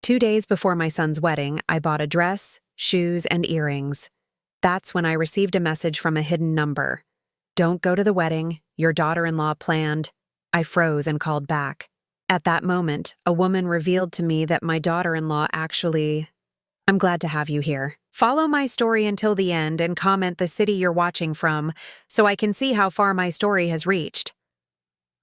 2 days before my son's wedding, I bought a dress, shoes, and earrings. That's when I received a message from a hidden number. "Don't go to the wedding, your daughter-in-law planned." I froze and called back. At that moment, a woman revealed to me that my daughter-in-law actually... I'm glad to have you here. Follow my story until the end and comment the city you're watching from so I can see how far my story has reached.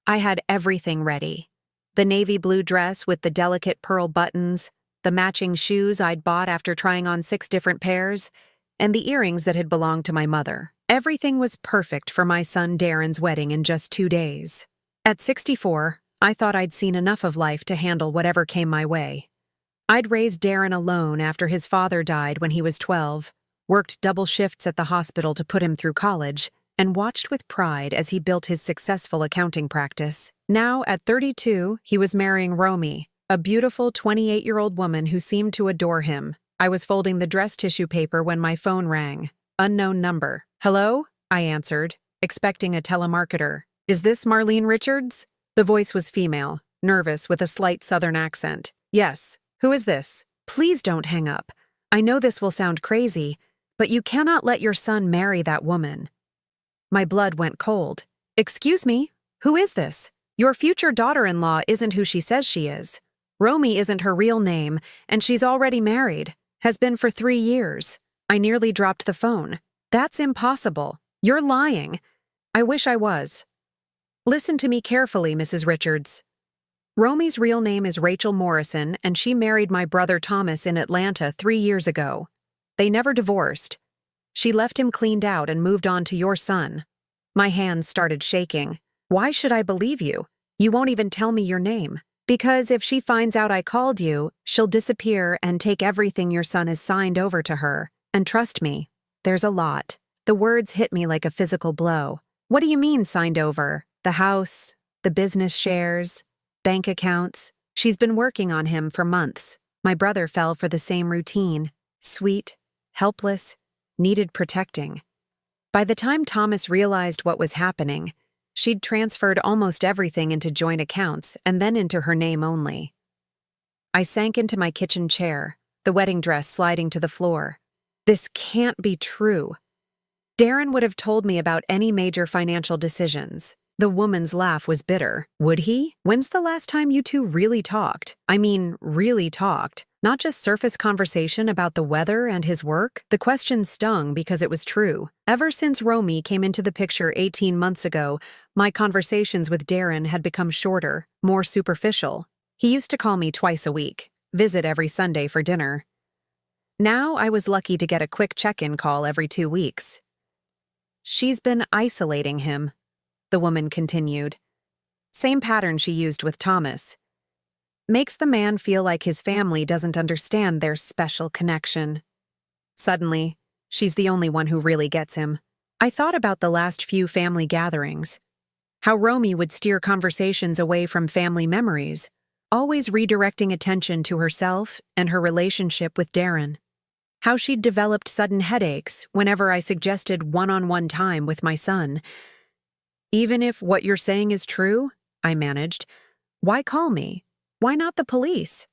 I had everything ready. The navy blue dress with the delicate pearl buttons, the matching shoes I'd bought after trying on 6 different pairs, and the earrings that had belonged to my mother. Everything was perfect for my son Darren's wedding in just 2 days. At 64, I thought I'd seen enough of life to handle whatever came my way. I'd raised Darren alone after his father died when he was 12, worked double shifts at the hospital to put him through college, and watched with pride as he built his successful accounting practice. Now, at 32, he was marrying Romy, a beautiful 28-year-old woman who seemed to adore him. I was folding the dress tissue paper when my phone rang. Unknown number. "Hello?" I answered, expecting a telemarketer. "Is this Marlene Richards?" The voice was female, nervous with a slight southern accent. "Yes. Who is this?" "Please don't hang up. I know this will sound crazy, but you cannot let your son marry that woman." My blood went cold. "Excuse me, who is this? Your future daughter-in-law isn't who she says she is. Romy isn't her real name, and she's already married. Has been for 3 years. I nearly dropped the phone. That's impossible. You're lying. I wish I was. Listen to me carefully, Mrs. Richards. Romy's real name is Rachel Morrison, and she married my brother Thomas in Atlanta 3 years ago. They never divorced. She left him cleaned out and moved on to your son." My hands started shaking. "Why should I believe you? You won't even tell me your name. Because if she finds out I called you, she'll disappear and take everything your son has signed over to her. And trust me, there's a lot." The words hit me like a physical blow. "What do you mean signed over? The house, the business shares, bank accounts?" She's been working on him for months. My brother fell for the same routine. Sweet, helpless, needed protecting. By the time Thomas realized what was happening, she'd transferred almost everything into joint accounts and then into her name only. I sank into my kitchen chair, the wedding dress sliding to the floor. This can't be true. Darren would have told me about any major financial decisions. The woman's laugh was bitter. Would he? When's the last time you two really talked? I mean, really talked. Not just surface conversation about the weather and his work. The question stung because it was true. Ever since Romy came into the picture 18 months ago, my conversations with Darren had become shorter, more superficial. He used to call me twice a week, visit every Sunday for dinner. Now I was lucky to get a quick check-in call every 2 weeks. "She's been isolating him," the woman continued. "Same pattern she used with Thomas. Makes the man feel like his family doesn't understand their special connection. Suddenly, she's the only one who really gets him." I thought about the last few family gatherings. How Romy would steer conversations away from family memories, always redirecting attention to herself and her relationship with Darren. How she'd developed sudden headaches whenever I suggested one-on-one time with my son. "Even if what you're saying is true," I managed, "why call me? Why not the police?"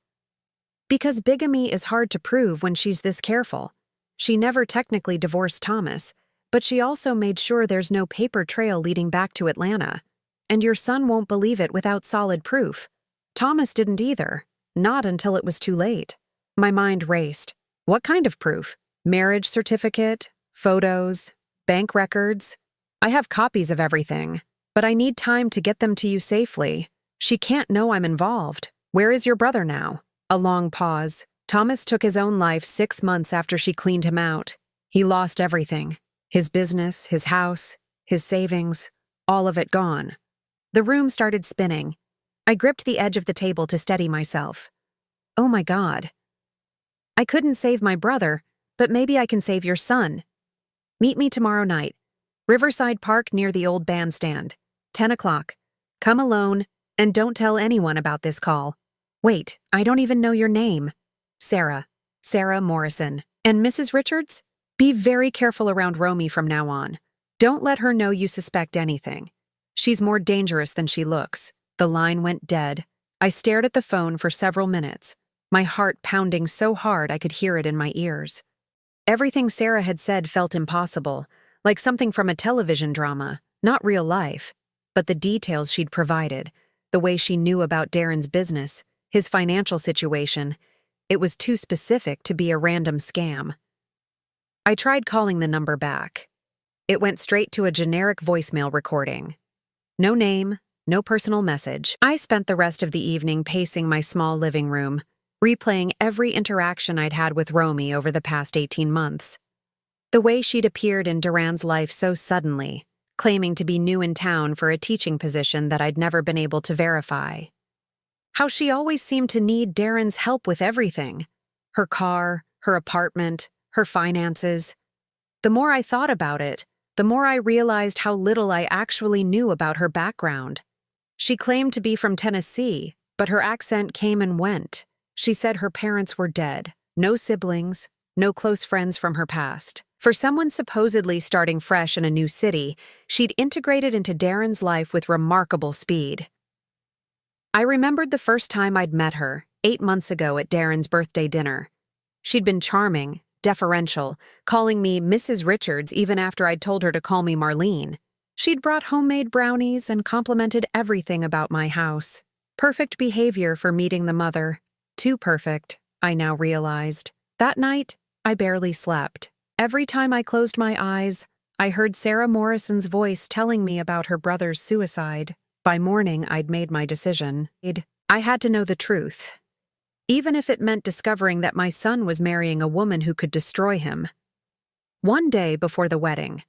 "Because bigamy is hard to prove when she's this careful. She never technically divorced Thomas, but she also made sure there's no paper trail leading back to Atlanta. And your son won't believe it without solid proof. Thomas didn't either, not until it was too late." My mind raced. What kind of proof? Marriage certificate? Photos? Bank records? I have copies of everything, but I need time to get them to you safely. She can't know I'm involved. Where is your brother now? A long pause. Thomas took his own life 6 months after she cleaned him out. He lost everything. His business, his house, his savings, all of it gone. The room started spinning. I gripped the edge of the table to steady myself. Oh my God. I couldn't save my brother, but maybe I can save your son. Meet me tomorrow night. Riverside Park near the old bandstand. 10 o'clock. Come alone, and don't tell anyone about this call. Wait, I don't even know your name. Sarah. Sarah Morrison. And Mrs. Richards? Be very careful around Romy from now on. Don't let her know you suspect anything. She's more dangerous than she looks. The line went dead. I stared at the phone for several minutes. my heart pounding so hard I could hear it in my ears. Everything Sarah had said felt impossible, like something from a television drama, not real life. But the details she'd provided, the way she knew about Darren's business, his financial situation, it was too specific to be a random scam. I tried calling the number back. It went straight to a generic voicemail recording. No name, no personal message. I spent the rest of the evening pacing my small living room, replaying every interaction I'd had with Romy over the past 18 months. The way she'd appeared in Duran's life so suddenly, claiming to be new in town for a teaching position that I'd never been able to verify. How she always seemed to need Darren's help with everything. Her car, her apartment, her finances. The more I thought about it, the more I realized how little I actually knew about her background. She claimed to be from Tennessee, but her accent came and went. She said her parents were dead, no siblings, no close friends from her past. For someone supposedly starting fresh in a new city, she'd integrated into Darren's life with remarkable speed. I remembered the first time I'd met her, 8 months ago at Darren's birthday dinner. She'd been charming, deferential, calling me Mrs. Richards even after I'd told her to call me Marlene. She'd brought homemade brownies and complimented everything about my house. Perfect behavior for meeting the mother. Too perfect, I now realized. That night, I barely slept. Every time I closed my eyes, I heard Sarah Morrison's voice telling me about her brother's suicide. By morning, I'd made my decision. I had to know the truth, even if it meant discovering that my son was marrying a woman who could destroy him. One day before the wedding,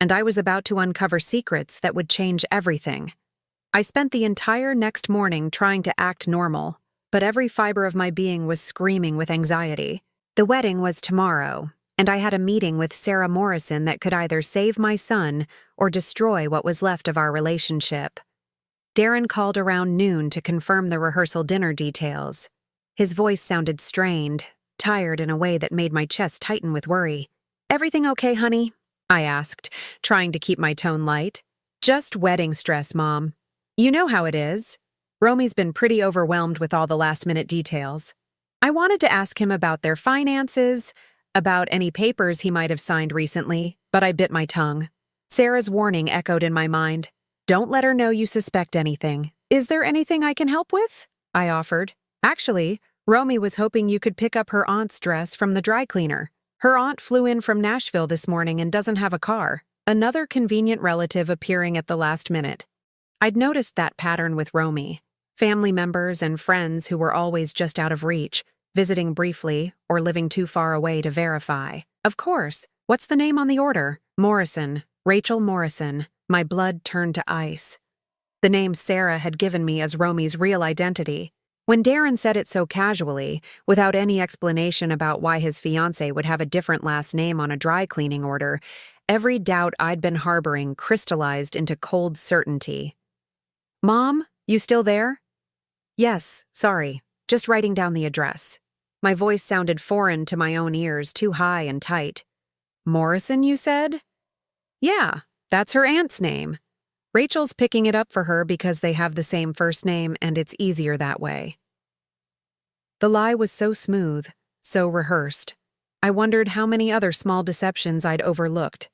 and I was about to uncover secrets that would change everything. I spent the entire next morning trying to act normal, but every fiber of my being was screaming with anxiety. The wedding was tomorrow, and I had a meeting with Sarah Morrison that could either save my son or destroy what was left of our relationship. Darren called around noon to confirm the rehearsal dinner details. His voice sounded strained, tired in a way that made my chest tighten with worry. "Everything okay, honey?" I asked, trying to keep my tone light. "Just wedding stress, Mom. You know how it is. Romy's been pretty overwhelmed with all the last-minute details. I wanted to ask him about their finances, about any papers he might have signed recently, but I bit my tongue. Sarah's warning echoed in my mind. Don't let her know you suspect anything. Is there anything I can help with? I offered. Actually, Romy was hoping you could pick up her aunt's dress from the dry cleaner. Her aunt flew in from Nashville this morning and doesn't have a car. Another convenient relative appearing at the last minute. I'd noticed that pattern with Romy. Family members and friends who were always just out of reach, visiting briefly or living too far away to verify. Of course, what's the name on the order? Morrison. Rachel Morrison. My blood turned to ice. The name Sarah had given me as Romy's real identity. When Darren said it so casually, without any explanation about why his fiancée would have a different last name on a dry cleaning order, every doubt I'd been harboring crystallized into cold certainty. Mom, you still there? Yes, sorry, just writing down the address. My voice sounded foreign to my own ears, too high and tight. Morrison, you said? Yeah, that's her aunt's name. Rachel's picking it up for her because they have the same first name and it's easier that way. The lie was so smooth, so rehearsed. I wondered how many other small deceptions I'd overlooked,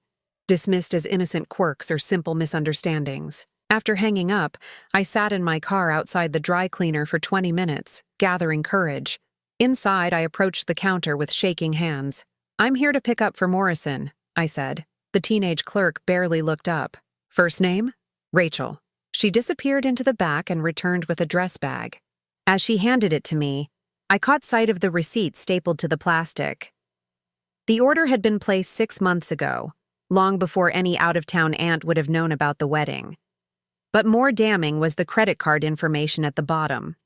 dismissed as innocent quirks or simple misunderstandings. After hanging up, I sat in my car outside the dry cleaner for 20 minutes, gathering courage. Inside, I approached the counter with shaking hands. I'm here to pick up for Morrison, I said. The teenage clerk barely looked up. First name? Rachel. She disappeared into the back and returned with a dress bag. As she handed it to me, I caught sight of the receipt stapled to the plastic. The order had been placed 6 months ago, long before any out-of-town aunt would have known about the wedding. But more damning was the credit card information at the bottom.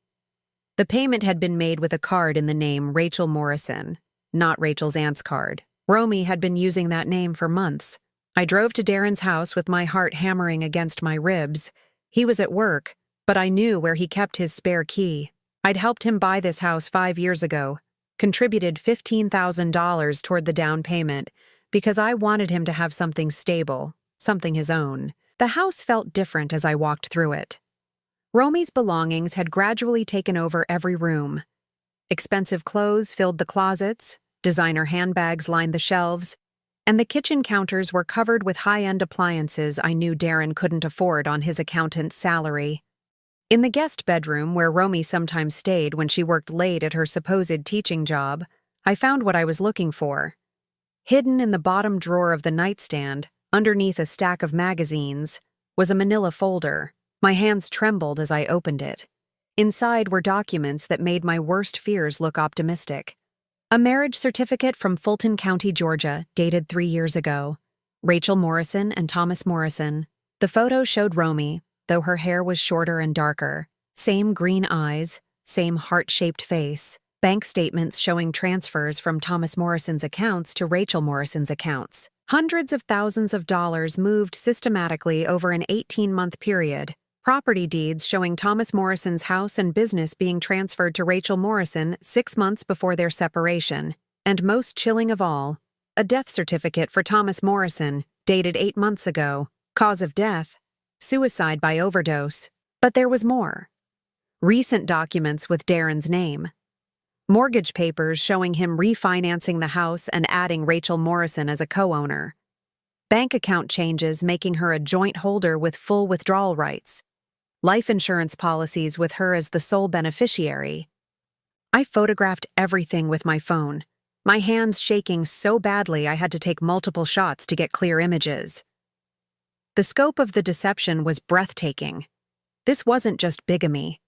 The payment had been made with a card in the name Rachel Morrison, not Rachel's aunt's card. Romy had been using that name for months. I drove to Darren's house with my heart hammering against my ribs. He was at work, but I knew where he kept his spare key. I'd helped him buy this house 5 years ago, contributed $15,000 toward the down payment, because I wanted him to have something stable, something his own. The house felt different as I walked through it. Romy's belongings had gradually taken over every room. Expensive clothes filled the closets, designer handbags lined the shelves, and the kitchen counters were covered with high-end appliances I knew Darren couldn't afford on his accountant's salary. In the guest bedroom, where Romy sometimes stayed when she worked late at her supposed teaching job, I found what I was looking for. Hidden in the bottom drawer of the nightstand, underneath a stack of magazines, was a manila folder. My hands trembled as I opened it. Inside were documents that made my worst fears look optimistic. A marriage certificate from Fulton County, Georgia, dated 3 years ago. Rachel Morrison and Thomas Morrison. The photo showed Romy, though her hair was shorter and darker. Same green eyes, same heart-shaped face. Bank statements showing transfers from Thomas Morrison's accounts to Rachel Morrison's accounts. Hundreds of thousands of dollars moved systematically over an 18-month period. Property deeds showing Thomas Morrison's house and business being transferred to Rachel Morrison 6 months before their separation. And most chilling of all, a death certificate for Thomas Morrison, dated 8 months ago. Cause of death: suicide by overdose. But there was more. Recent documents with Darren's name. Mortgage papers showing him refinancing the house and adding Rachel Morrison as a co-owner. Bank account changes making her a joint holder with full withdrawal rights. Life insurance policies with her as the sole beneficiary. I photographed everything with my phone, my hands shaking so badly I had to take multiple shots to get clear images. The scope of the deception was breathtaking. This wasn't just bigamy.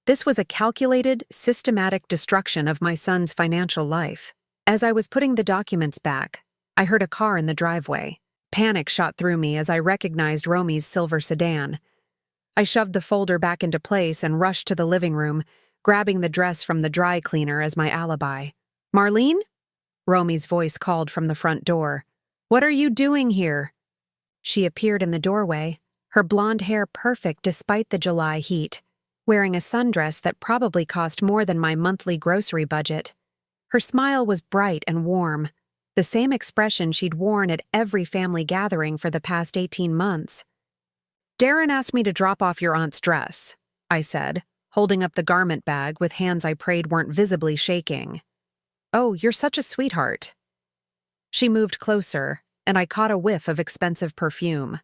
This was a calculated, systematic destruction of my son's financial life. As I was putting the documents back, I heard a car in the driveway. Panic shot through me as I recognized Romy's silver sedan. I shoved the folder back into place and rushed to the living room, grabbing the dress from the dry cleaner as my alibi. "Marlene?" Romy's voice called from the front door. "What are you doing here?" She appeared in the doorway, her blonde hair perfect despite the July heat, wearing a sundress that probably cost more than my monthly grocery budget. Her smile was bright and warm, the same expression she'd worn at every family gathering for the past 18 months. "Darren asked me to drop off your aunt's dress," I said, holding up the garment bag with hands I prayed weren't visibly shaking. "Oh, you're such a sweetheart." She moved closer, and I caught a whiff of expensive perfume.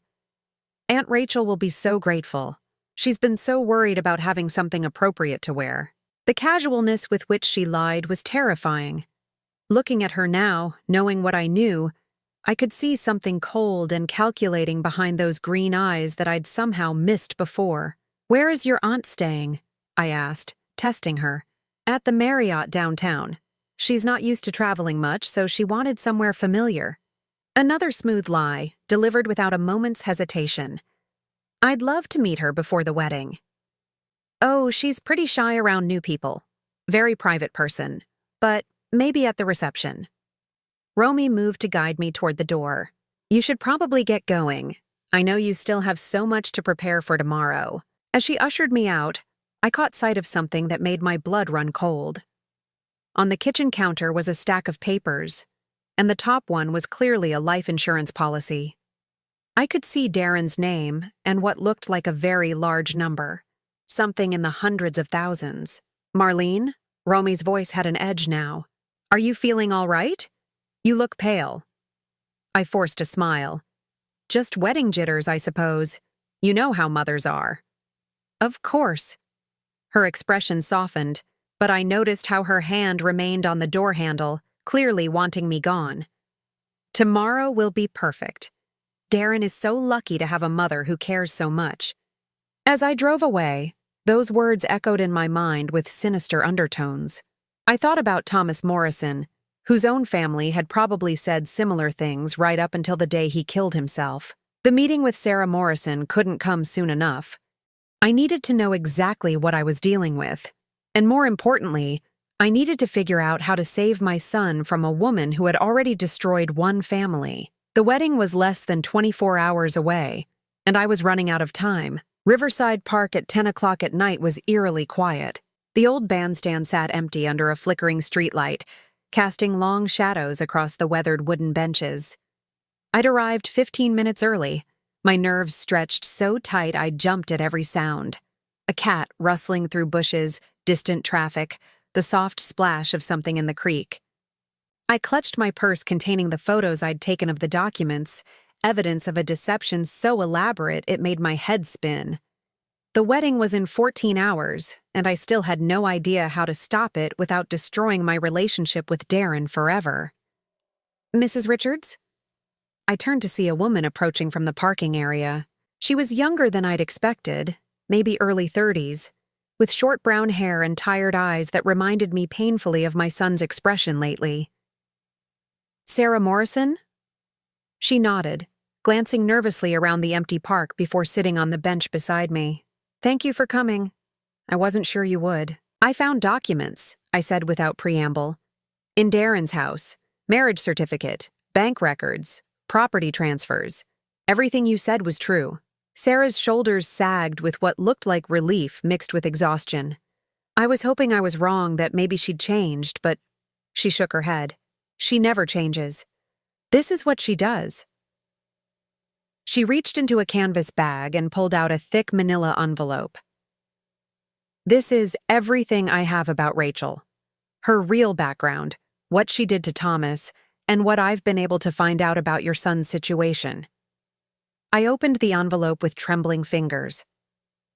"Aunt Rachel will be so grateful. She's been so worried about having something appropriate to wear." The casualness with which she lied was terrifying. Looking at her now, knowing what I knew, I could see something cold and calculating behind those green eyes that I'd somehow missed before. "Where is your aunt staying?" I asked, testing her. "At the Marriott downtown. She's not used to traveling much, so she wanted somewhere familiar." Another smooth lie, delivered without a moment's hesitation. "I'd love to meet her before the wedding." "Oh, she's pretty shy around new people. Very private person. But maybe at the reception." Romy moved to guide me toward the door. "You should probably get going. I know you still have so much to prepare for tomorrow." As she ushered me out, I caught sight of something that made my blood run cold. On the kitchen counter was a stack of papers, and the top one was clearly a life insurance policy. I could see Darren's name and what looked like a very large number, something in the hundreds of thousands. "Marlene?" Romy's voice had an edge now. "Are you feeling all right? You look pale." I forced a smile. "Just wedding jitters, I suppose. You know how mothers are." "Of course." Her expression softened, but I noticed how her hand remained on the door handle, clearly wanting me gone. "Tomorrow will be perfect. Darren is so lucky to have a mother who cares so much." As I drove away, those words echoed in my mind with sinister undertones. I thought about Thomas Morrison, whose own family had probably said similar things right up until the day he killed himself. The meeting with Sarah Morrison couldn't come soon enough. I needed to know exactly what I was dealing with. And more importantly, I needed to figure out how to save my son from a woman who had already destroyed one family. The wedding was less than 24 hours away, and I was running out of time. Riverside Park at 10 o'clock at night was eerily quiet. The old bandstand sat empty under a flickering streetlight, casting long shadows across the weathered wooden benches. I'd arrived 15 minutes early, my nerves stretched so tight I jumped at every sound. A cat rustling through bushes, distant traffic, the soft splash of something in the creek. I clutched my purse containing the photos I'd taken of the documents, evidence of a deception so elaborate it made my head spin. The wedding was in 14 hours, and I still had no idea how to stop it without destroying my relationship with Darren forever. "Mrs. Richards?" I turned to see a woman approaching from the parking area. She was younger than I'd expected, maybe early 30s, with short brown hair and tired eyes that reminded me painfully of my son's expression lately. "Sarah Morrison?" She nodded, glancing nervously around the empty park before sitting on the bench beside me. "Thank you for coming. I wasn't sure you would." "I found documents," I said without preamble. "In Darren's house. Marriage certificate, bank records, property transfers. Everything you said was true." Sarah's shoulders sagged with what looked like relief mixed with exhaustion. I was hoping I was wrong, that maybe she'd changed, but she shook her head. "She never changes. This is what she does." She reached into a canvas bag and pulled out a thick manila envelope. "This is everything I have about Rachel. Her real background, what she did to Thomas, and what I've been able to find out about your son's situation." I opened the envelope with trembling fingers.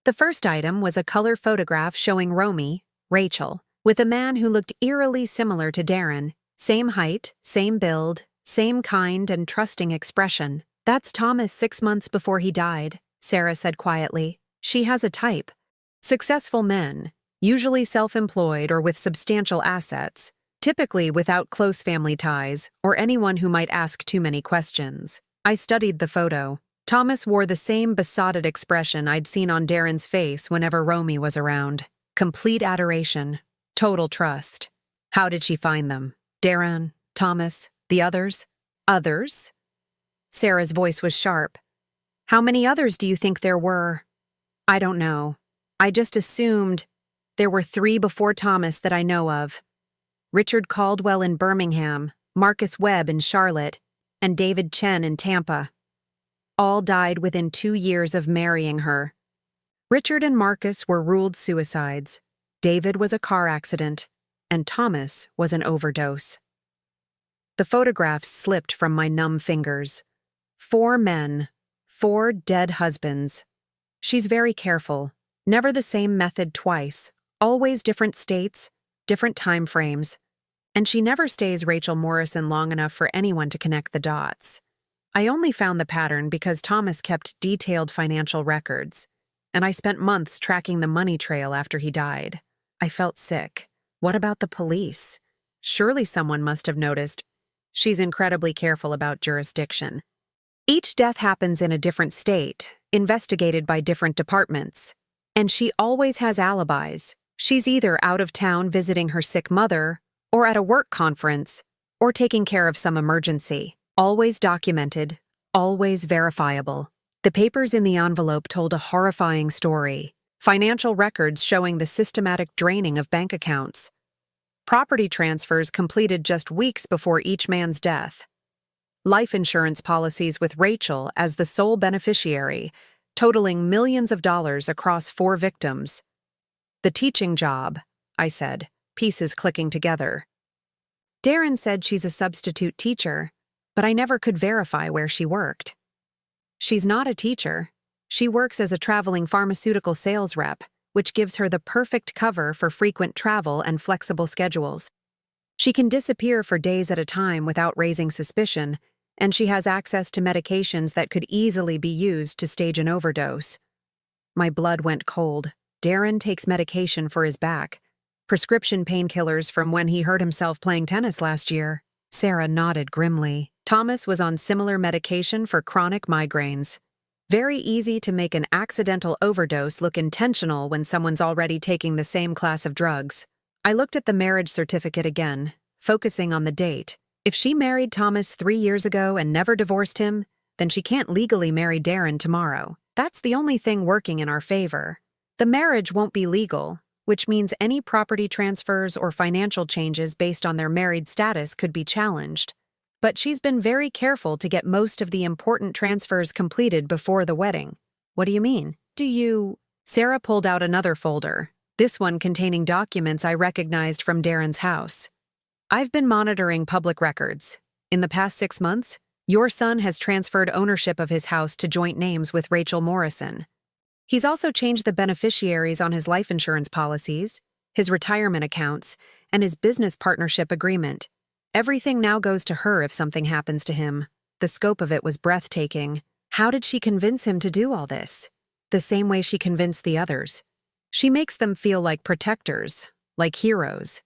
The first item was a color photograph showing Romy, Rachel, with a man who looked eerily similar to Darren. Same height, same build, same kind and trusting expression. "That's Thomas 6 months before he died," Sarah said quietly. "She has a type. Successful men, usually self-employed or with substantial assets, typically without close family ties or anyone who might ask too many questions." I studied the photo. Thomas wore the same besotted expression I'd seen on Darren's face whenever Romy was around. Complete adoration. Total trust. How did she find them? Darren, Thomas, the others? "Others?" Sarah's voice was sharp. "How many others do you think there were?" "I don't know. I just assumed there were 3 before Thomas that I know of. Richard Caldwell in Birmingham, Marcus Webb in Charlotte, and David Chen in Tampa. All died within 2 years of marrying her. Richard and Marcus were ruled suicides. David was a car accident, and Thomas was an overdose." The photographs slipped from my numb fingers. 4 men, 4 dead husbands. She's very careful. Never the same method twice. Always different states, different time frames. And she never stays Rachel Morrison long enough for anyone to connect the dots. I only found the pattern because Thomas kept detailed financial records, and I spent months tracking the money trail after he died. I felt sick. What about the police? Surely someone must have noticed. She's incredibly careful about jurisdiction. Each death happens in a different state, investigated by different departments. And she always has alibis. She's either out of town visiting her sick mother, or at a work conference, or taking care of some emergency. Always documented, always verifiable. The papers in the envelope told a horrifying story. Financial records showing the systematic draining of bank accounts. Property transfers completed just weeks before each man's death. Life insurance policies with Rachel as the sole beneficiary, totaling millions of dollars across 4 victims. "The teaching job," I said, pieces clicking together. "Darren said she's a substitute teacher, but I never could verify where she worked." "She's not a teacher. She works as a traveling pharmaceutical sales rep, which gives her the perfect cover for frequent travel and flexible schedules. She can disappear for days at a time without raising suspicion, and she has access to medications that could easily be used to stage an overdose." My blood went cold. Darren takes medication for his back. Prescription painkillers from when he hurt himself playing tennis last year. Sarah nodded grimly. Thomas was on similar medication for chronic migraines. Very easy to make an accidental overdose look intentional when someone's already taking the same class of drugs. I looked at the marriage certificate again, focusing on the date. If she married Thomas 3 years ago and never divorced him, then she can't legally marry Darren tomorrow. That's the only thing working in our favor. The marriage won't be legal, which means any property transfers or financial changes based on their married status could be challenged. But she's been very careful to get most of the important transfers completed before the wedding. "What do you mean?" Sarah pulled out another folder, this one containing documents I recognized from Darren's house. I've been monitoring public records. In the past 6 months, your son has transferred ownership of his house to joint names with Rachel Morrison. He's also changed the beneficiaries on his life insurance policies, his retirement accounts, and his business partnership agreement. Everything now goes to her if something happens to him. The scope of it was breathtaking. How did she convince him to do all this? The same way she convinced the others. She makes them feel like protectors, like heroes.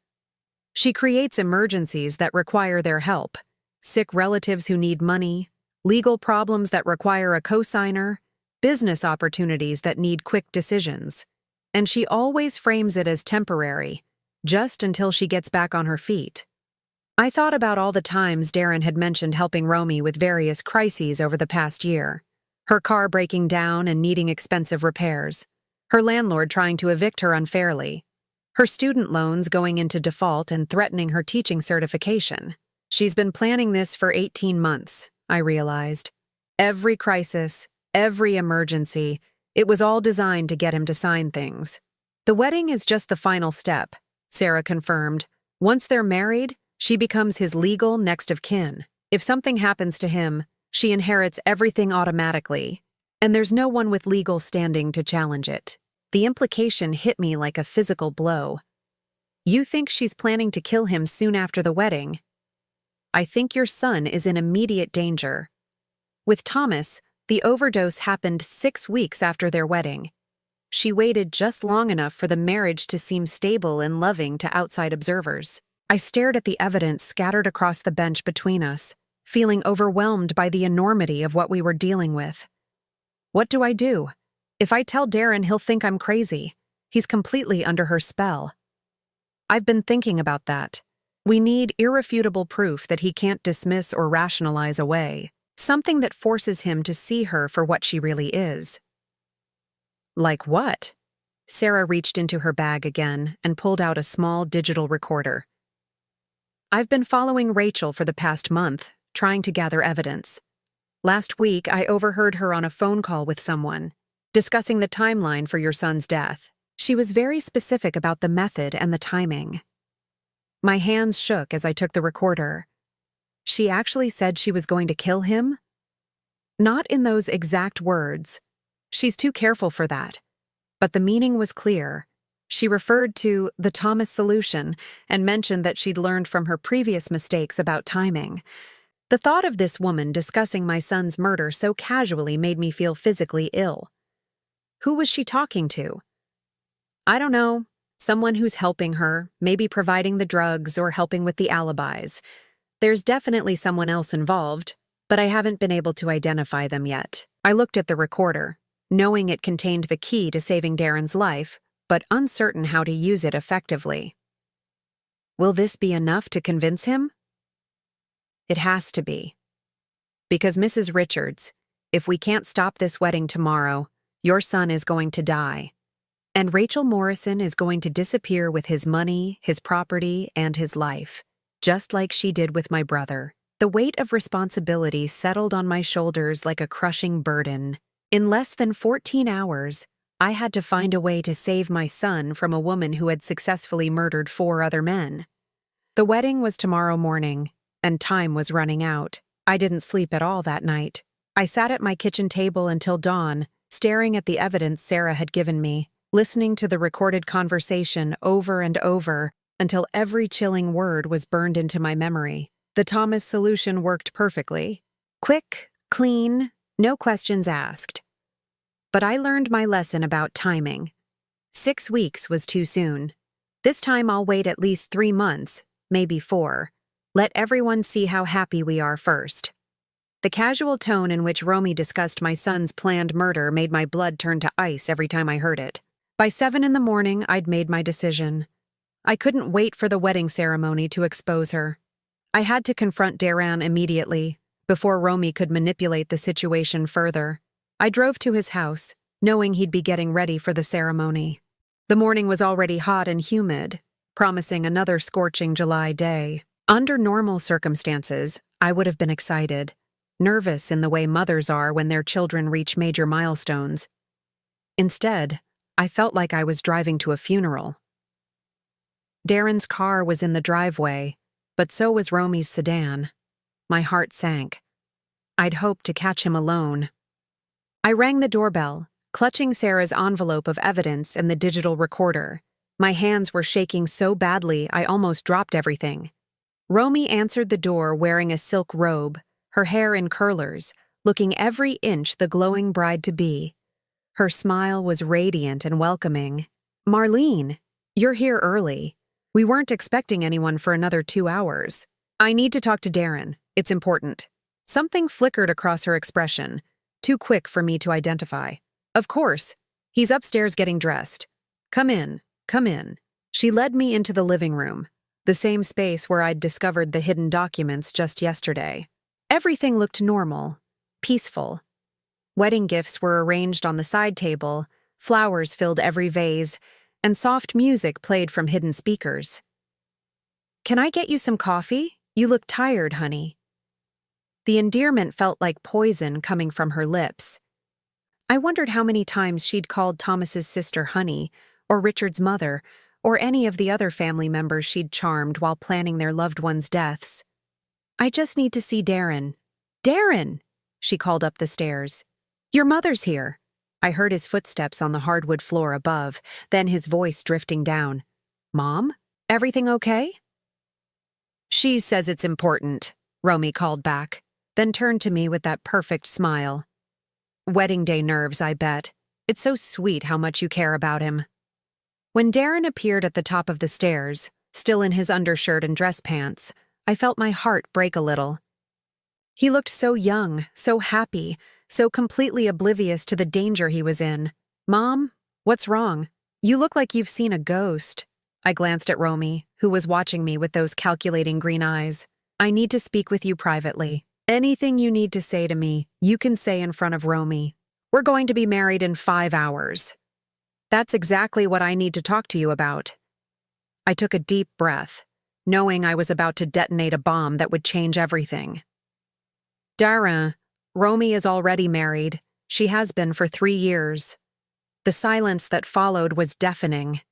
She creates emergencies that require their help, sick relatives who need money, legal problems that require a co-signer, business opportunities that need quick decisions. And she always frames it as temporary, just until she gets back on her feet. I thought about all the times Darren had mentioned helping Romy with various crises over the past year. Her car breaking down and needing expensive repairs. Her landlord trying to evict her unfairly. Her student loans going into default and threatening her teaching certification. She's been planning this for 18 months, I realized. Every crisis, every emergency, it was all designed to get him to sign things. The wedding is just the final step, Sarah confirmed. Once they're married, she becomes his legal next of kin. If something happens to him, she inherits everything automatically, and there's no one with legal standing to challenge it. The implication hit me like a physical blow. You think she's planning to kill him soon after the wedding? I think your son is in immediate danger. With Thomas, the overdose happened 6 weeks after their wedding. She waited just long enough for the marriage to seem stable and loving to outside observers. I stared at the evidence scattered across the bench between us, feeling overwhelmed by the enormity of what we were dealing with. What do I do? If I tell Darren, he'll think I'm crazy. He's completely under her spell. I've been thinking about that. We need irrefutable proof that he can't dismiss or rationalize away. Something that forces him to see her for what she really is. Like what? Sarah reached into her bag again and pulled out a small digital recorder. I've been following Rachel for the past month, trying to gather evidence. Last week, I overheard her on a phone call with someone, discussing the timeline for your son's death. She was very specific about the method and the timing. My hands shook as I took the recorder. She actually said she was going to kill him? Not in those exact words. She's too careful for that. But the meaning was clear. She referred to the Thomas solution and mentioned that she'd learned from her previous mistakes about timing. The thought of this woman discussing my son's murder so casually made me feel physically ill. Who was she talking to? I don't know. Someone who's helping her, maybe providing the drugs or helping with the alibis. There's definitely someone else involved, but I haven't been able to identify them yet. I looked at the recorder, knowing it contained the key to saving Darren's life, but uncertain how to use it effectively. Will this be enough to convince him? It has to be. Because Mrs. Richards, if we can't stop this wedding tomorrow, your son is going to die. And Rachel Morrison is going to disappear with his money, his property, and his life, just like she did with my brother. The weight of responsibility settled on my shoulders like a crushing burden. In less than 14 hours, I had to find a way to save my son from a woman who had successfully murdered 4 other men. The wedding was tomorrow morning, and time was running out. I didn't sleep at all that night. I sat at my kitchen table until dawn, staring at the evidence Sarah had given me, listening to the recorded conversation over and over until every chilling word was burned into my memory. The Thomas solution worked perfectly. Quick, clean, no questions asked. But I learned my lesson about timing. 6 weeks was too soon. This time I'll wait at least 3 months, maybe 4. Let everyone see how happy we are first. The casual tone in which Romy discussed my son's planned murder made my blood turn to ice every time I heard it. By 7 in the morning, I'd made my decision. I couldn't wait for the wedding ceremony to expose her. I had to confront Darren immediately, before Romy could manipulate the situation further. I drove to his house, knowing he'd be getting ready for the ceremony. The morning was already hot and humid, promising another scorching July day. Under normal circumstances, I would have been excited, nervous in the way mothers are when their children reach major milestones. Instead, I felt like I was driving to a funeral. Darren's car was in the driveway, but so was Romy's sedan. My heart sank. I'd hoped to catch him alone. I rang the doorbell, clutching Sarah's envelope of evidence and the digital recorder. My hands were shaking so badly I almost dropped everything. Romy answered the door wearing a silk robe, her hair in curlers, looking every inch the glowing bride-to-be. Her smile was radiant and welcoming. "Marlene, you're here early. We weren't expecting anyone for another 2 hours. I need to talk to Darren. It's important." Something flickered across her expression, too quick for me to identify. "Of course. He's upstairs getting dressed. Come in, come in." She led me into the living room, the same space where I'd discovered the hidden documents just yesterday. Everything looked normal, peaceful. Wedding gifts were arranged on the side table, flowers filled every vase, and soft music played from hidden speakers. "Can I get you some coffee? You look tired, honey." The endearment felt like poison coming from her lips. I wondered how many times she'd called Thomas's sister honey, or Richard's mother, or any of the other family members she'd charmed while planning their loved ones' deaths. "I just need to see Darren." "Darren!" she called up the stairs. "Your mother's here." I heard his footsteps on the hardwood floor above, then his voice drifting down. "Mom? Everything okay?" "She says it's important," Romy called back, then turned to me with that perfect smile. "Wedding day nerves, I bet. It's so sweet how much you care about him." When Darren appeared at the top of the stairs, still in his undershirt and dress pants, I felt my heart break a little. He looked so young, so happy, so completely oblivious to the danger he was in. "Mom, what's wrong? You look like you've seen a ghost." I glanced at Romy, who was watching me with those calculating green eyes. "I need to speak with you privately. Anything you need to say to me, you can say in front of Romy. We're going to be married in 5 hours. That's exactly what I need to talk to you about." I took a deep breath, knowing I was about to detonate a bomb that would change everything. "Darren, Romy is already married. She has been for 3 years." The silence that followed was deafening.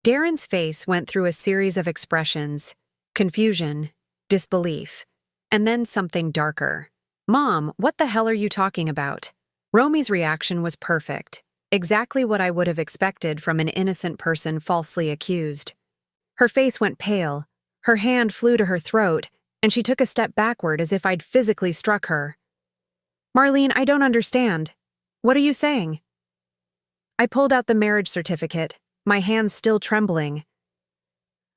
Darren's face went through a series of expressions: confusion, disbelief, and then something darker. "Mom, what the hell are you talking about?" Romy's reaction was perfect, exactly what I would have expected from an innocent person falsely accused. Her face went pale, her hand flew to her throat, and she took a step backward as if I'd physically struck her. "Marlene, I don't understand. What are you saying?" I pulled out the marriage certificate, my hands still trembling.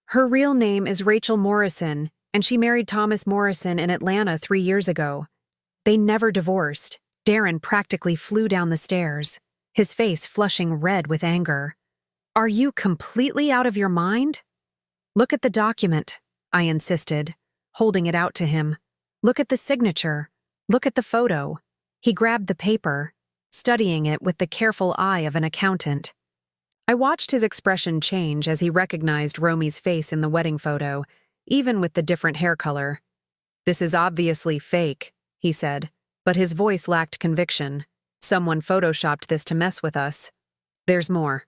"Her real name is Rachel Morrison, and she married Thomas Morrison in Atlanta 3 years ago. They never divorced." Darren practically flew down the stairs, his face flushing red with anger. "Are you completely out of your mind?" "Look at the document," I insisted, holding it out to him. "Look at the signature. Look at the photo." He grabbed the paper, studying it with the careful eye of an accountant. I watched his expression change as he recognized Romy's face in the wedding photo, even with the different hair color. "This is obviously fake," he said, but his voice lacked conviction. "Someone photoshopped this to mess with us. There's more."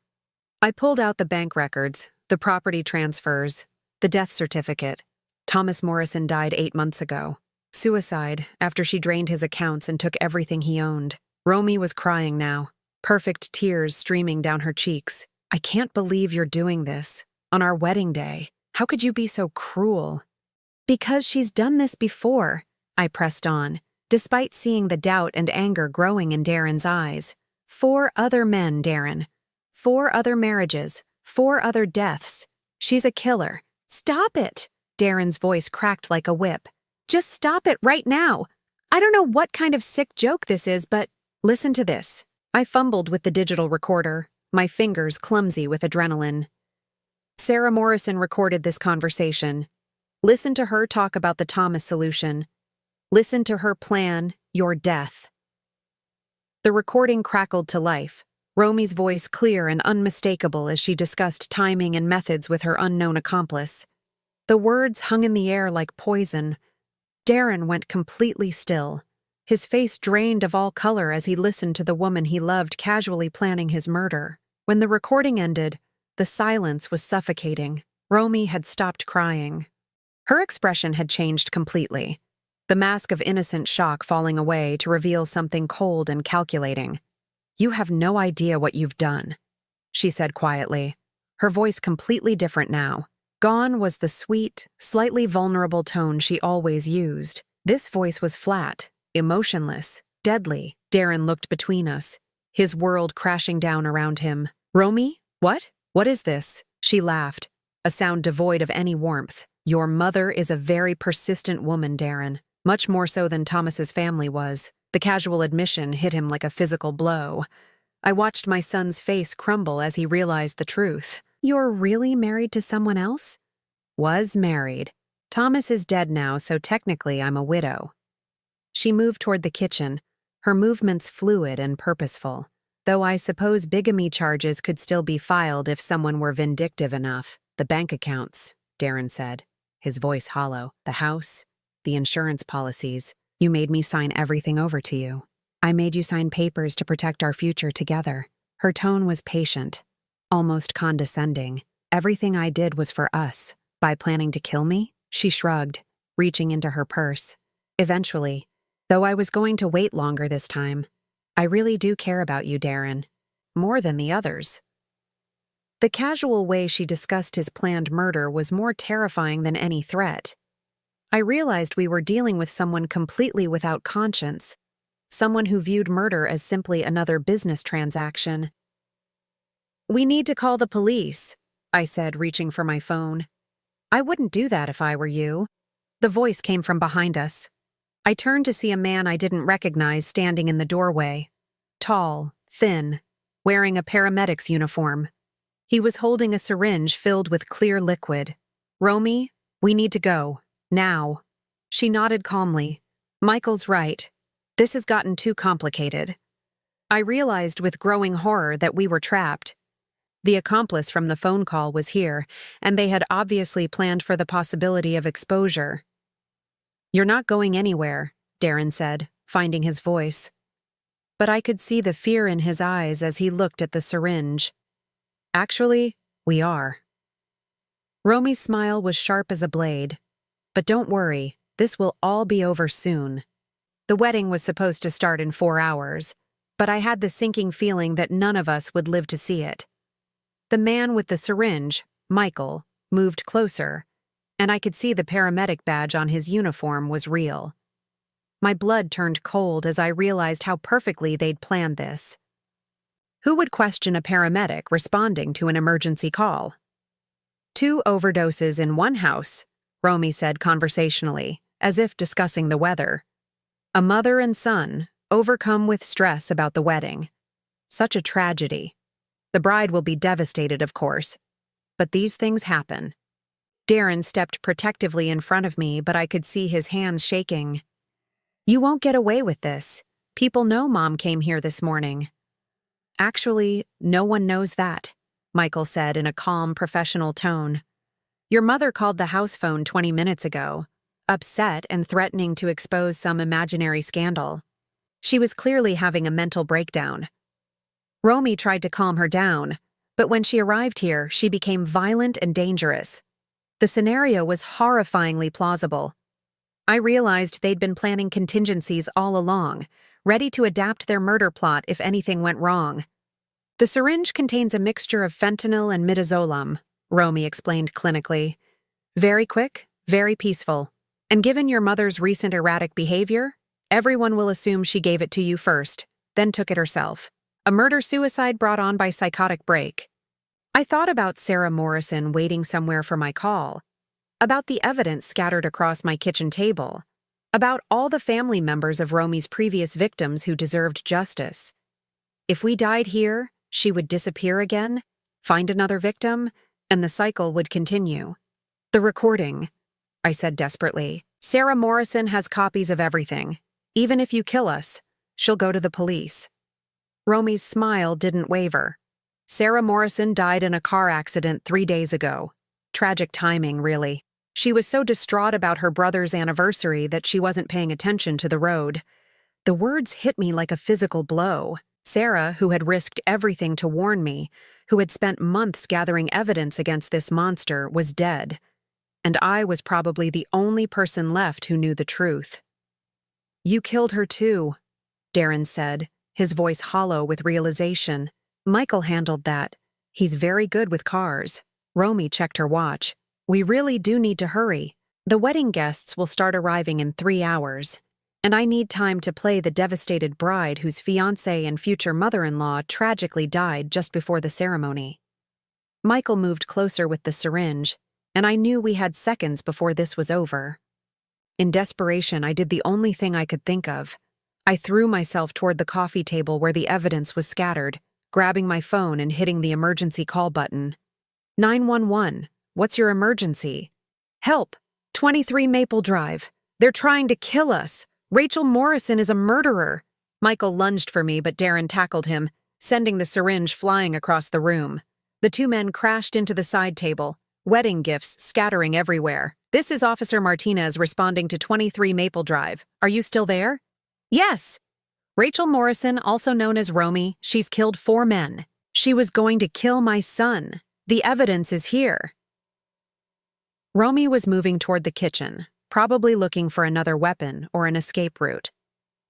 I pulled out the bank records, the property transfers, the death certificate. Thomas Morrison died 8 months ago. Suicide, after she drained his accounts and took everything he owned. Romy was crying now, perfect tears streaming down her cheeks. "I can't believe you're doing this. On our wedding day. How could you be so cruel?" "Because she's done this before," I pressed on, despite seeing the doubt and anger growing in Darren's eyes. 4 other men, Darren. 4 other marriages. 4 other deaths. She's a killer. "Stop it!" Darren's voice cracked like a whip. "Just stop it right now. I don't know what kind of sick joke this is, but listen to this." I fumbled with the digital recorder, my fingers clumsy with adrenaline. Sarah Morrison recorded this conversation. Listen to her talk about the Thomas solution. Listen to her plan your death. The recording crackled to life, Romy's voice clear and unmistakable as she discussed timing and methods with her unknown accomplice. The words hung in the air like poison. Darren went completely still, his face drained of all color as he listened to the woman he loved casually planning his murder. When the recording ended, the silence was suffocating. Romy had stopped crying. Her expression had changed completely, the mask of innocent shock falling away to reveal something cold and calculating. "You have no idea what you've done," she said quietly, her voice completely different now. Gone was the sweet, slightly vulnerable tone she always used. This voice was flat, emotionless, deadly. Darren looked between us, his world crashing down around him. "Romy? What? What is this?" She laughed, a sound devoid of any warmth. "Your mother is a very persistent woman, Darren. Much more so than Thomas's family was." The casual admission hit him like a physical blow. I watched my son's face crumble as he realized the truth. "You're really married to someone else?" "Was married. Thomas is dead now, so technically I'm a widow." She moved toward the kitchen, her movements fluid and purposeful. "Though I suppose bigamy charges could still be filed if someone were vindictive enough." "The bank accounts," Darren said, his voice hollow. "The house, the insurance policies. You made me sign everything over to you. I made you sign papers to protect our future together." Her tone was patient, almost condescending. "Everything I did was for us. By planning to kill me?" She shrugged, reaching into her purse. "Eventually, though I was going to wait longer this time. I really do care about you, Darren. More than the others." The casual way she discussed his planned murder was more terrifying than any threat. I realized we were dealing with someone completely without conscience, someone who viewed murder as simply another business transaction. "We need to call the police," I said, reaching for my phone. "I wouldn't do that if I were you." The voice came from behind us. I turned to see a man I didn't recognize standing in the doorway. Tall, thin, wearing a paramedic's uniform. He was holding a syringe filled with clear liquid. "Romy, we need to go. Now." She nodded calmly. "Michael's right. This has gotten too complicated." I realized with growing horror that we were trapped. The accomplice from the phone call was here, and they had obviously planned for the possibility of exposure. "You're not going anywhere," Darren said, finding his voice. But I could see the fear in his eyes as he looked at the syringe. "Actually, we are." Romy's smile was sharp as a blade. "But don't worry, this will all be over soon." The wedding was supposed to start in 4 hours, but I had the sinking feeling that none of us would live to see it. The man with the syringe, Michael, moved closer, and I could see the paramedic badge on his uniform was real. My blood turned cold as I realized how perfectly they'd planned this. Who would question a paramedic responding to an emergency call? 2 overdoses in one house, Romy said conversationally, as if discussing the weather. A mother and son, overcome with stress about the wedding. Such a tragedy. The bride will be devastated, of course. But these things happen. Darren stepped protectively in front of me, but I could see his hands shaking. "You won't get away with this. People know Mom came here this morning." "Actually, no one knows that," Michael said in a calm, professional tone. "Your mother called the house phone 20 minutes ago, upset and threatening to expose some imaginary scandal. She was clearly having a mental breakdown. Romy tried to calm her down, but when she arrived here, she became violent and dangerous. The scenario was horrifyingly plausible. I realized they'd been planning contingencies all along, ready to adapt their murder plot if anything went wrong. The syringe contains a mixture of fentanyl and midazolam, Romy explained clinically. Very quick, very peaceful. And given your mother's recent erratic behavior, everyone will assume she gave it to you first, then took it herself. A murder-suicide brought on by psychotic break. I thought about Sarah Morrison waiting somewhere for my call, about the evidence scattered across my kitchen table, about all the family members of Romy's previous victims who deserved justice. If we died here, she would disappear again, find another victim, and the cycle would continue. "The recording," I said desperately. "Sarah Morrison has copies of everything. Even if you kill us, she'll go to the police." Romy's smile didn't waver. "Sarah Morrison died in a car accident 3 days ago. Tragic timing, really. She was so distraught about her brother's anniversary that she wasn't paying attention to the road." The words hit me like a physical blow. Sarah, who had risked everything to warn me, who had spent months gathering evidence against this monster, was dead, and I was probably the only person left who knew the truth. "You killed her too," Darren said, his voice hollow with realization. "Michael handled that. He's very good with cars." Romy checked her watch. "We really do need to hurry. The wedding guests will start arriving in 3 hours, and I need time to play the devastated bride whose fiancé and future mother-in-law tragically died just before the ceremony." Michael moved closer with the syringe, and I knew we had seconds before this was over. In desperation, I did the only thing I could think of. I threw myself toward the coffee table where the evidence was scattered, grabbing my phone and hitting the emergency call button. 911, what's your emergency? Help! 23 Maple Drive. They're trying to kill us. Rachel Morrison is a murderer. Michael lunged for me, but Darren tackled him, sending the syringe flying across the room. The two men crashed into the side table, wedding gifts scattering everywhere. "This is Officer Martinez responding to 23 Maple Drive. Are you still there?" "Yes." "Rachel Morrison, also known as Romy, she's killed 4 men. She was going to kill my son. The evidence is here." Romy was moving toward the kitchen, probably looking for another weapon or an escape route.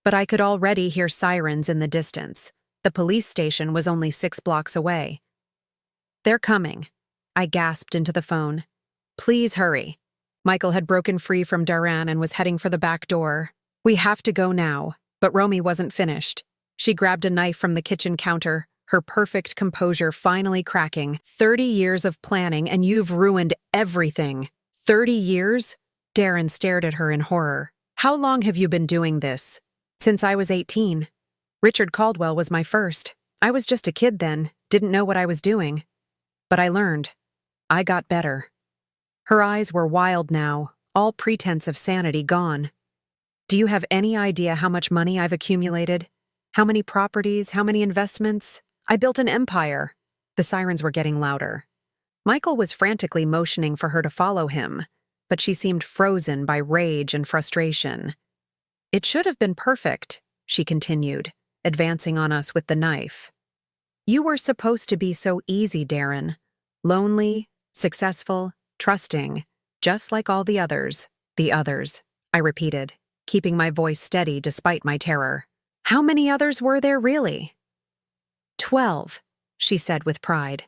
But I could already hear sirens in the distance. The police station was only 6 blocks away. "They're coming," I gasped into the phone. "Please hurry." Michael had broken free from Darren and was heading for the back door. "We have to go now." But Romy wasn't finished. She grabbed a knife from the kitchen counter, her perfect composure finally cracking. 30 years of planning and you've ruined everything. 30 years? Darren stared at her in horror. "How long have you been doing this?" "Since I was 18. Richard Caldwell was my first. I was just a kid then, didn't know what I was doing. But I learned. I got better." Her eyes were wild now, all pretense of sanity gone. "Do you have any idea how much money I've accumulated? How many properties, how many investments? I built an empire." The sirens were getting louder. Michael was frantically motioning for her to follow him, but she seemed frozen by rage and frustration. "It should have been perfect," she continued, advancing on us with the knife. "You were supposed to be so easy, Darren. Lonely, successful, trusting, just like all the others." "The others," I repeated, keeping my voice steady despite my terror. "How many others were there really?" 12, she said with pride.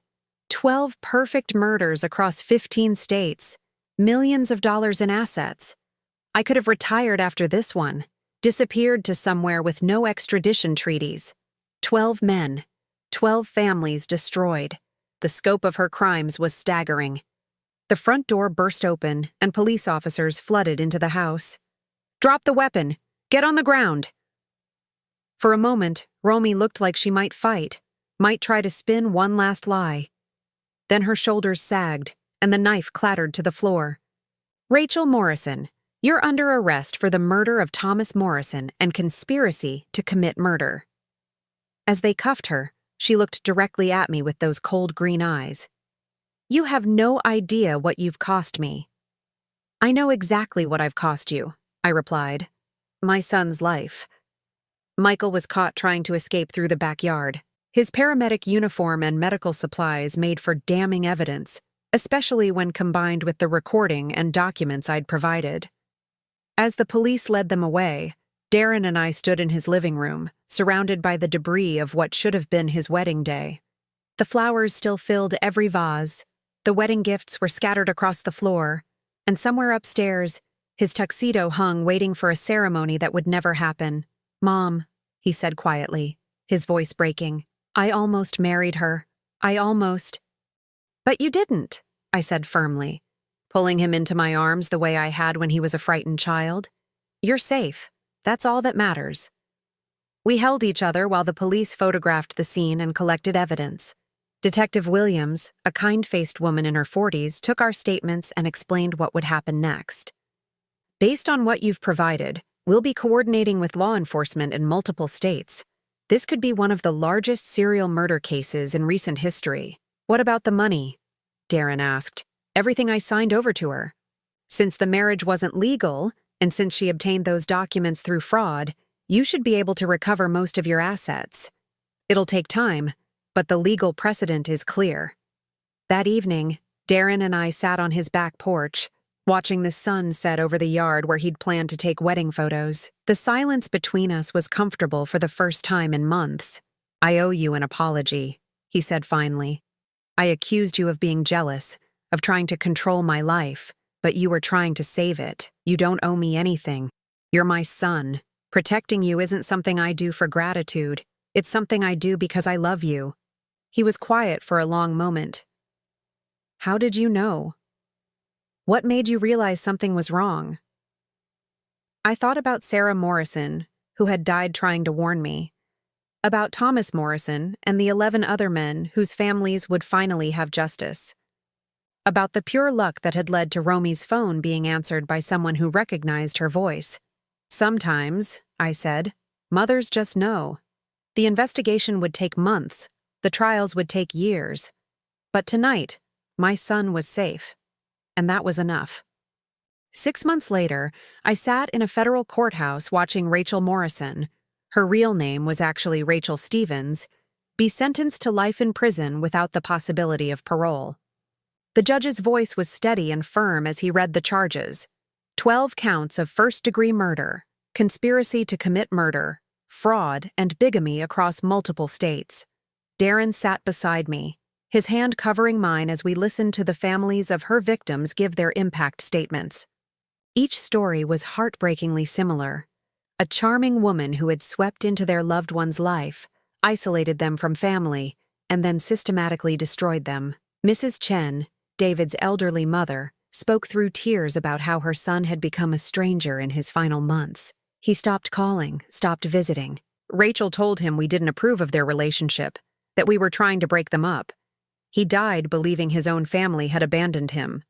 12 perfect murders across 15 states, millions of dollars in assets. I could have retired after this one, disappeared to somewhere with no extradition treaties. 12 men, 12 families destroyed. The scope of her crimes was staggering. The front door burst open and police officers flooded into the house. "Drop the weapon! Get on the ground!" For a moment, Romy looked like she might fight, might try to spin one last lie. Then her shoulders sagged, and the knife clattered to the floor. "Rachel Morrison, you're under arrest for the murder of Thomas Morrison and conspiracy to commit murder." As they cuffed her, she looked directly at me with those cold green eyes. "You have no idea what you've cost me." "I know exactly what I've cost you," I replied. "My son's life." Michael was caught trying to escape through the backyard. His paramedic uniform and medical supplies made for damning evidence, especially when combined with the recording and documents I'd provided. As the police led them away, Darren and I stood in his living room, surrounded by the debris of what should have been his wedding day. The flowers still filled every vase, the wedding gifts were scattered across the floor, and somewhere upstairs, his tuxedo hung waiting for a ceremony that would never happen. "Mom," he said quietly, his voice breaking, "I almost married her. I almost—" "But you didn't," I said firmly, pulling him into my arms the way I had when he was a frightened child. "You're safe. That's all that matters." We held each other while the police photographed the scene and collected evidence. Detective Williams, a kind-faced woman in her 40s, took our statements and explained what would happen next. "Based on what you've provided, we'll be coordinating with law enforcement in multiple states. This could be one of the largest serial murder cases in recent history." "What about the money?" Darren asked. "Everything I signed over to her. Since the marriage wasn't legal, and since she obtained those documents through fraud, you should be able to recover most of your assets." It'll take time, but the legal precedent is clear. That evening, Darren and I sat on his back porch, watching the sun set over the yard where he'd planned to take wedding photos. The silence between us was comfortable for the first time in months. "I owe you an apology," he said finally. "I accused you of being jealous, of trying to control my life, but you were trying to save it. You don't owe me anything. You're my son. Protecting you isn't something I do for gratitude. It's something I do because I love you." He was quiet for a long moment. "How did you know? What made you realize something was wrong?" I thought about Sarah Morrison, who had died trying to warn me. About Thomas Morrison and the 11 other men whose families would finally have justice. About the pure luck that had led to Romy's phone being answered by someone who recognized her voice. "Sometimes," I said, "mothers just know. The investigation would take months, the trials would take years. But tonight, my son was safe, and that was enough." 6 months later, I sat in a federal courthouse watching Rachel Morrison, her real name was actually Rachel Stevens, be sentenced to life in prison without the possibility of parole. The judge's voice was steady and firm as he read the charges. 12 counts of first-degree murder, conspiracy to commit murder, fraud, and bigamy across multiple states. Darren sat beside me, his hand covering mine as we listened to the families of her victims give their impact statements. Each story was heartbreakingly similar. A charming woman who had swept into their loved one's life, isolated them from family, and then systematically destroyed them. Mrs. Chen, David's elderly mother, spoke through tears about how her son had become a stranger in his final months. He stopped calling, stopped visiting. Rachel told him we didn't approve of their relationship, that we were trying to break them up. He died believing his own family had abandoned him.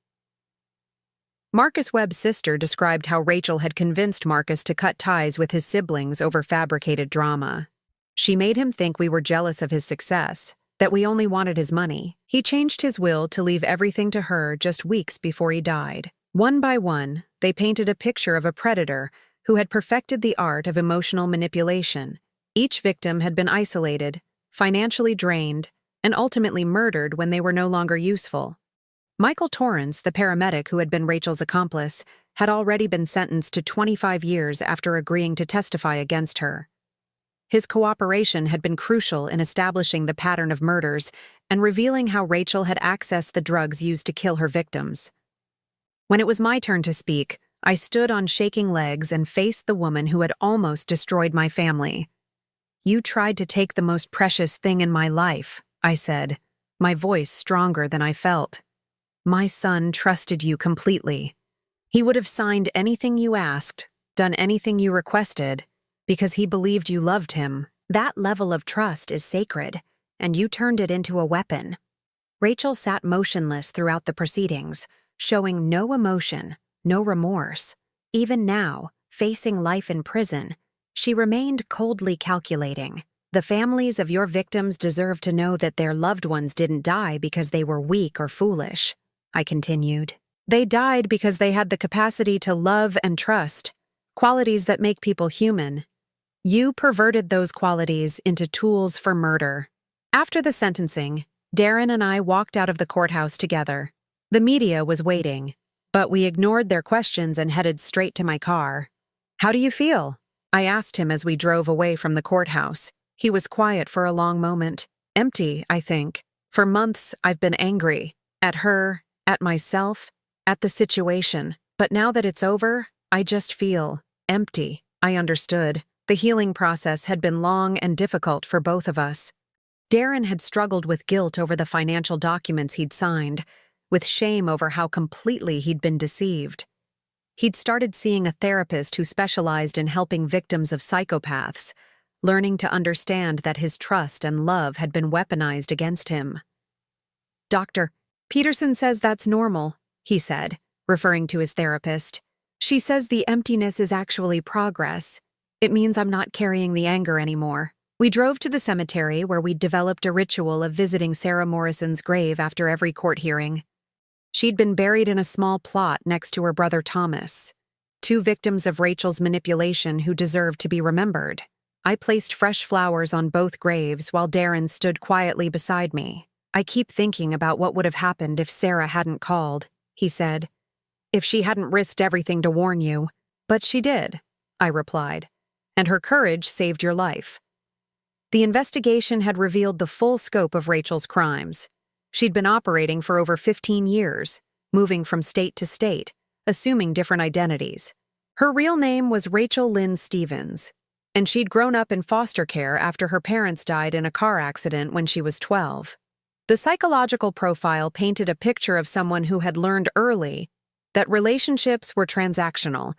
Marcus Webb's sister described how Rachel had convinced Marcus to cut ties with his siblings over fabricated drama. She made him think we were jealous of his success, that we only wanted his money. He changed his will to leave everything to her just weeks before he died. One by one, they painted a picture of a predator who had perfected the art of emotional manipulation. Each victim had been isolated, financially drained, and ultimately murdered when they were no longer useful. Michael Torrance, the paramedic who had been Rachel's accomplice, had already been sentenced to 25 years after agreeing to testify against her. His cooperation had been crucial in establishing the pattern of murders and revealing how Rachel had accessed the drugs used to kill her victims. When it was my turn to speak, I stood on shaking legs and faced the woman who had almost destroyed my family. "You tried to take the most precious thing in my life," I said, my voice stronger than I felt. "My son trusted you completely. He would have signed anything you asked, done anything you requested, because he believed you loved him. That level of trust is sacred, and you turned it into a weapon." Rachel sat motionless throughout the proceedings, showing no emotion, no remorse. Even now, facing life in prison, she remained coldly calculating. "The families of your victims deserve to know that their loved ones didn't die because they were weak or foolish," I continued. "They died because they had the capacity to love and trust, qualities that make people human. You perverted those qualities into tools for murder." After the sentencing, Darren and I walked out of the courthouse together. The media was waiting, but we ignored their questions and headed straight to my car. "How do you feel?" I asked him as we drove away from the courthouse. He was quiet for a long moment. "Empty, I think. For months, I've been angry. At her, at myself, at the situation. But now that it's over, I just feel empty." I understood. The healing process had been long and difficult for both of us. Darren had struggled with guilt over the financial documents he'd signed, with shame over how completely he'd been deceived. He'd started seeing a therapist who specialized in helping victims of psychopaths, learning to understand that his trust and love had been weaponized against him. "Dr. Peterson says that's normal," he said, referring to his therapist. "She says the emptiness is actually progress. It means I'm not carrying the anger anymore." We drove to the cemetery where we'd developed a ritual of visiting Sarah Morrison's grave after every court hearing. She'd been buried in a small plot next to her brother Thomas, two victims of Rachel's manipulation who deserved to be remembered. I placed fresh flowers on both graves while Darren stood quietly beside me. I keep thinking about what would have happened if Sarah hadn't called, he said. If she hadn't risked everything to warn you. But she did, I replied. And her courage saved your life. The investigation had revealed the full scope of Rachel's crimes. She'd been operating for over 15 years, moving from state to state, assuming different identities. Her real name was Rachel Lynn Stevens, and she'd grown up in foster care after her parents died in a car accident when she was 12. The psychological profile painted a picture of someone who had learned early that relationships were transactional,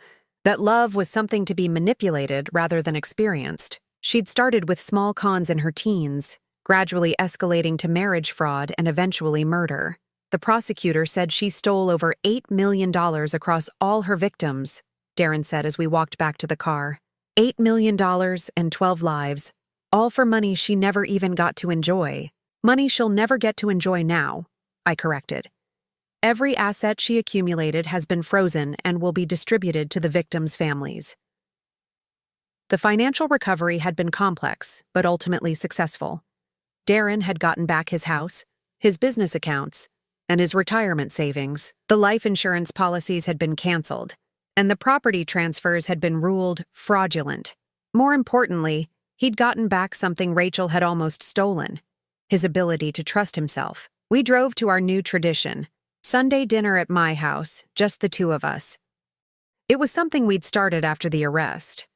that love was something to be manipulated rather than experienced. She'd started with small cons in her teens, gradually escalating to marriage fraud and eventually murder. The prosecutor said she stole over $8 million across all her victims, Darren said as we walked back to the car. $8 million and 12 lives, all for money she never even got to enjoy. Money she'll never get to enjoy now, I corrected. Every asset she accumulated has been frozen and will be distributed to the victims' families. The financial recovery had been complex, but ultimately successful. Darren had gotten back his house, his business accounts, and his retirement savings. The life insurance policies had been canceled, and the property transfers had been ruled fraudulent. More importantly, he'd gotten back something Rachel had almost stolen: his ability to trust himself. We drove to our new tradition, Sunday dinner at my house, just the two of us. It was something we'd started after the arrest.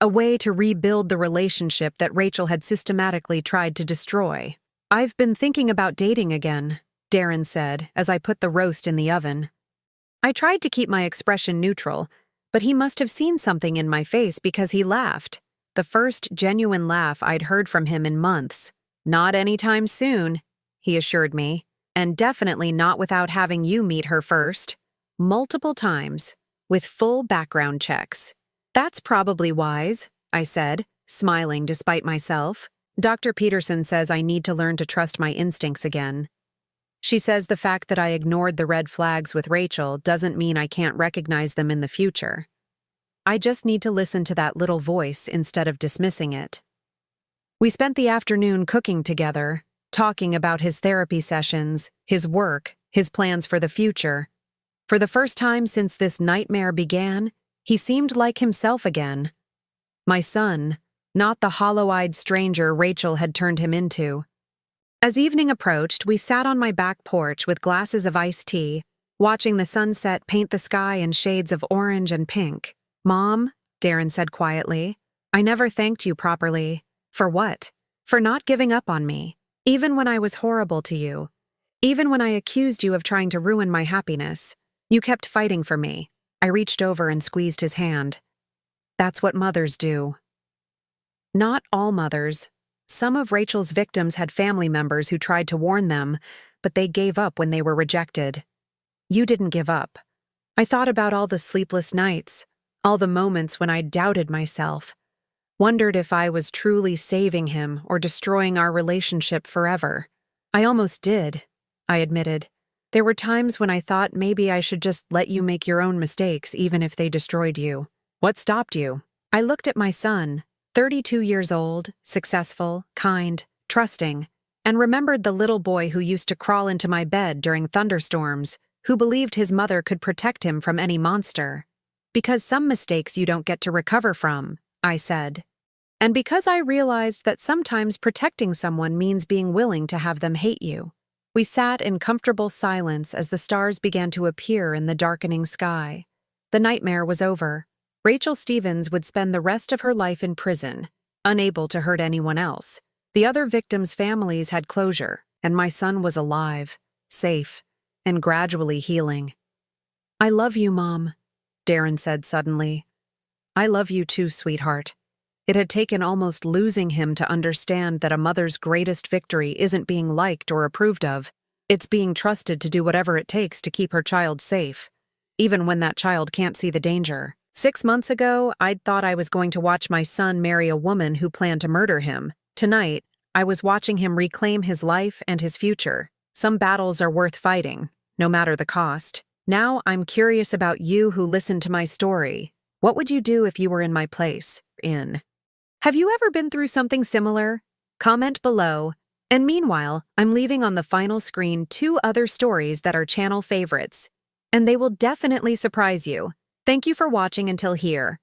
A way to rebuild the relationship that Rachel had systematically tried to destroy. I've been thinking about dating again, Darren said as I put the roast in the oven. I tried to keep my expression neutral, but he must have seen something in my face because he laughed. The first genuine laugh I'd heard from him in months. Not anytime soon, he assured me, and definitely not without having you meet her first. Multiple times, with full background checks. That's probably wise, I said, smiling despite myself. Dr. Peterson says I need to learn to trust my instincts again. She says the fact that I ignored the red flags with Rachel doesn't mean I can't recognize them in the future. I just need to listen to that little voice instead of dismissing it. We spent the afternoon cooking together, talking about his therapy sessions, his work, his plans for the future. For the first time since this nightmare began, he seemed like himself again. My son, not the hollow-eyed stranger Rachel had turned him into. As evening approached, we sat on my back porch with glasses of iced tea, watching the sunset paint the sky in shades of orange and pink. Mom, Darren said quietly, I never thanked you properly. For what? For not giving up on me, even when I was horrible to you. Even when I accused you of trying to ruin my happiness. You kept fighting for me. I reached over and squeezed his hand. That's what mothers do. Not all mothers. Some of Rachel's victims had family members who tried to warn them, but they gave up when they were rejected. You didn't give up. I thought about all the sleepless nights, all the moments when I doubted myself, wondered if I was truly saving him or destroying our relationship forever. I almost did, I admitted. There were times when I thought maybe I should just let you make your own mistakes even if they destroyed you. What stopped you? I looked at my son, 32 years old, successful, kind, trusting, and remembered the little boy who used to crawl into my bed during thunderstorms, who believed his mother could protect him from any monster. Because some mistakes you don't get to recover from, I said. And because I realized that sometimes protecting someone means being willing to have them hate you. We sat in comfortable silence as the stars began to appear in the darkening sky. The nightmare was over. Rachel Stevens would spend the rest of her life in prison, unable to hurt anyone else. The other victims' families had closure, and my son was alive, safe, and gradually healing. I love you, Mom, Darren said suddenly. I love you too, sweetheart. It had taken almost losing him to understand that a mother's greatest victory isn't being liked or approved of. It's being trusted to do whatever it takes to keep her child safe, even when that child can't see the danger. 6 months ago, I'd thought I was going to watch my son marry a woman who planned to murder him. Tonight, I was watching him reclaim his life and his future. Some battles are worth fighting, no matter the cost. Now I'm curious about you who listened to my story. What would you do if you were in my place? Have you ever been through something similar? Comment below. And meanwhile, I'm leaving on the final screen 2 other stories that are channel favorites. And they will definitely surprise you. Thank you for watching until here.